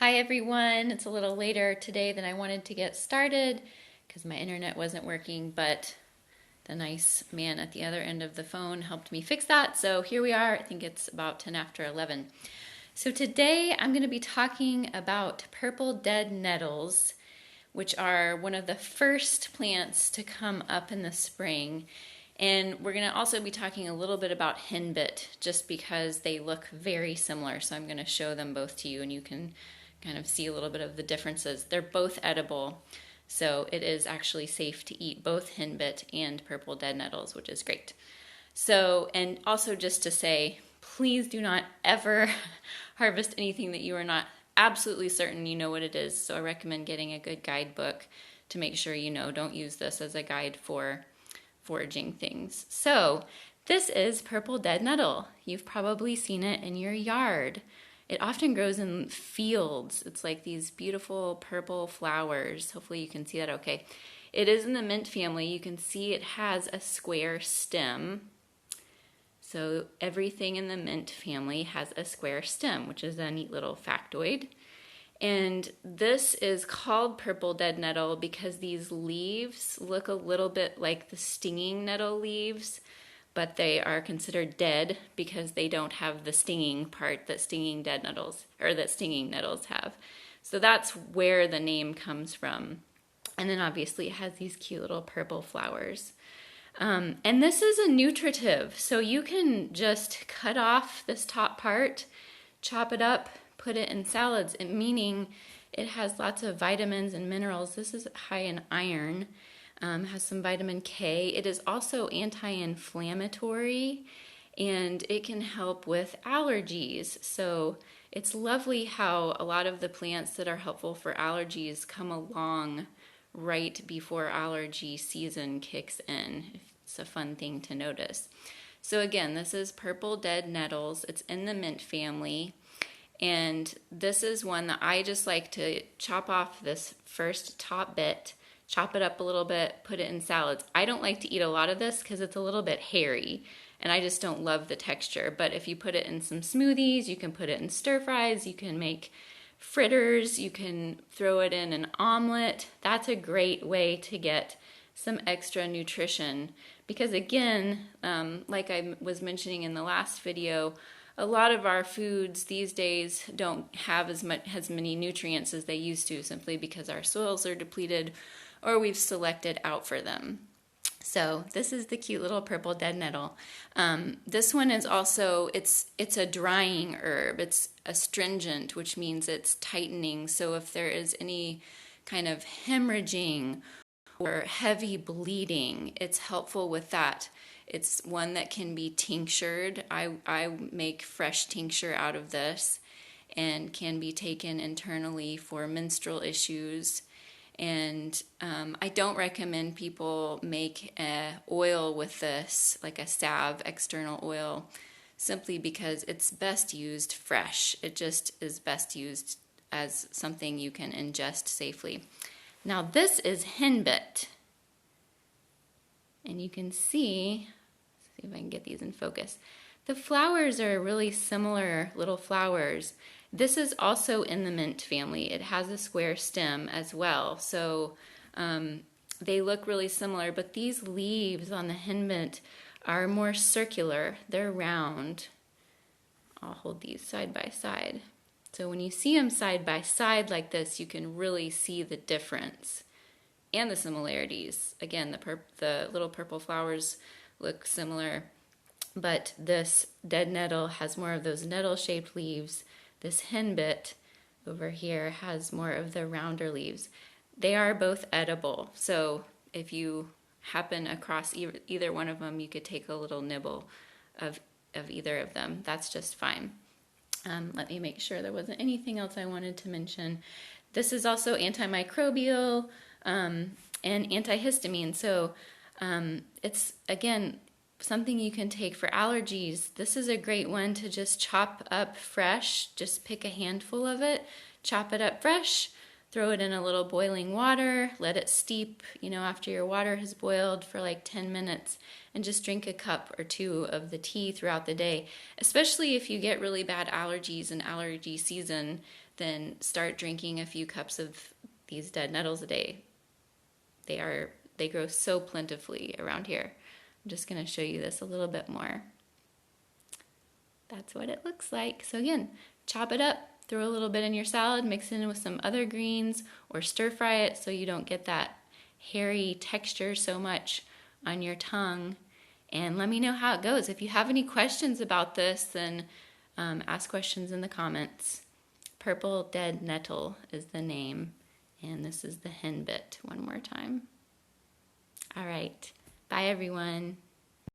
Hi everyone, it's a little later today than I wanted to get started because my internet wasn't working, but the nice man at the other end of the phone helped me fix that. So here we are. I think it's about 10 after 11. So today I'm going to be talking about purple dead nettles, which are one of the first plants to come up in the spring. And we're going to also be talking a little bit about henbit just because they look very similar. So I'm going to show them both to you and you can kind of see a little bit of the differences. They're both edible, so it is actually safe to eat both henbit and purple dead nettles, which is great. So, and also just to say, please do not ever harvest anything that you are not absolutely certain you know what it is. So I recommend getting a good guidebook to make sure you know. Don't use this as a guide for foraging things. So this is purple dead nettle. You've probably seen it in your yard. It often grows in fields. It's like these beautiful purple flowers. Hopefully you can see that okay. It is in the mint family. You can see it has a square stem. So everything in the mint family has a square stem, which is a neat little factoid. And this is called purple dead nettle because these leaves look a little bit like the stinging nettle leaves, but they are considered dead because they don't have the stinging part that stinging dead nettles, or that stinging nettles have. So that's where the name comes from. And then obviously it has these cute little purple flowers. And this is a nutritive, so you can just cut off this top part, chop it up, put it in salads, meaning it has lots of vitamins and minerals. This is high in iron. Has some vitamin K. It is also anti-inflammatory and it can help with allergies. So it's lovely how a lot of the plants that are helpful for allergies come along right before allergy season kicks in. It's a fun thing to notice. So again, this is purple dead nettles. It's in the mint family. And this is one that I just like to chop off this first top bit, chop it up a little bit, put it in salads. I don't like to eat a lot of this because it's a little bit hairy and I just don't love the texture. But if you put it in some smoothies, you can put it in stir fries, you can make fritters, you can throw it in an omelet. That's a great way to get some extra nutrition because again, like I was mentioning in the last video, a lot of our foods these days don't have as many nutrients as they used to simply because our soils are depleted or we've selected out for them. So this is the cute little purple dead nettle. This one is also, it's a drying herb. It's astringent, which means it's tightening. So if there is any kind of hemorrhaging or heavy bleeding, it's helpful with that. It's one that can be tinctured. I make fresh tincture out of this and can be taken internally for menstrual issues. And I don't recommend people make an oil with this, like a salve external oil, simply because it's best used fresh. It just is best used as something you can ingest safely. Now this is henbit. And you can see if I can get these in focus. The flowers are really similar little flowers. This is also in the mint family. It has a square stem as well. So they look really similar, but these leaves on the henbit are more circular. They're round. I'll hold these side by side. So when you see them side by side like this, you can really see the difference and the similarities. Again, the little purple flowers look similar, but this dead nettle has more of those nettle-shaped leaves. This henbit over here has more of the rounder leaves. They are both edible, so if you happen across either one of them, you could take a little nibble of either of them. That's just fine. Let me make sure there wasn't anything else I wanted to mention. This is also antimicrobial and antihistamine, so it's, again, something you can take for allergies. This is a great one to just chop up fresh. Just pick a handful of it, chop it up fresh, throw it in a little boiling water, let it steep, after your water has boiled for like 10 minutes, and just drink a cup or two of the tea throughout the day. Especially if you get really bad allergies in allergy season, then start drinking a few cups of these dead nettles a day. They grow so plentifully around here. I'm just going to show you this a little bit more. That's what it looks like. So again, chop it up, throw a little bit in your salad, mix it in with some other greens, or stir fry it so you don't get that hairy texture so much on your tongue. And let me know how it goes. If you have any questions about this, then ask questions in the comments. Purple dead nettle is the name, and this is the henbit one more time. All right, bye everyone.